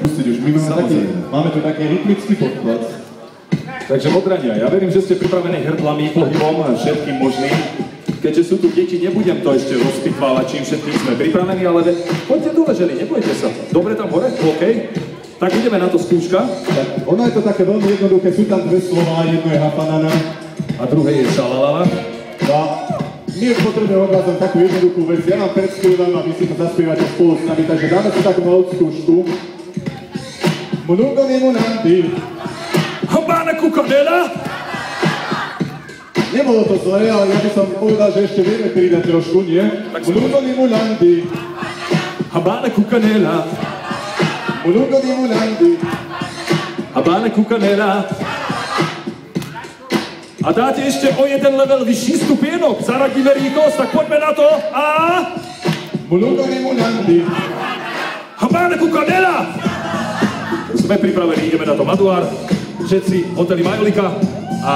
pustiť už. My máme tu taký rytmický podklad. Takže Modrania, ja verím, že ste pripravení hrdlami, pohybom a všetkým možným. Keďže sú tu deti, nebudem to ešte rozpitvávať, čím všetkým sme pripravení, ale poďte dole, ženy, nebojte sa. Dobre tam hore? OK. Tak ideme na to skúška. Tak, ono je to také veľmi jednoduché, sú tam dve slová, jedno je hapanana. A druhé je šalalala. A my potrebujeme od vás len takú jednoduchú vec. Ja vám predspievam a vy si to zaspievate spolu s nami, takže dáme si takú malú skúšku. Munugoni munanti. Habana kukanela. Nebolo to zlé, ale ja by som povedal, že ešte vieme pridať trošku, nie? Munugoni munanti. Habana kukanela. Munugoni munanti. Habana kukanela. A dáte ešte o jeden level vyšší stupienok, zaradíme rýchlosť, tak poďme na to. A... Munugoni munanti. Habana kukanela. Sme pripravení, ideme na to. Maduár, všetci, hotely Majolika a...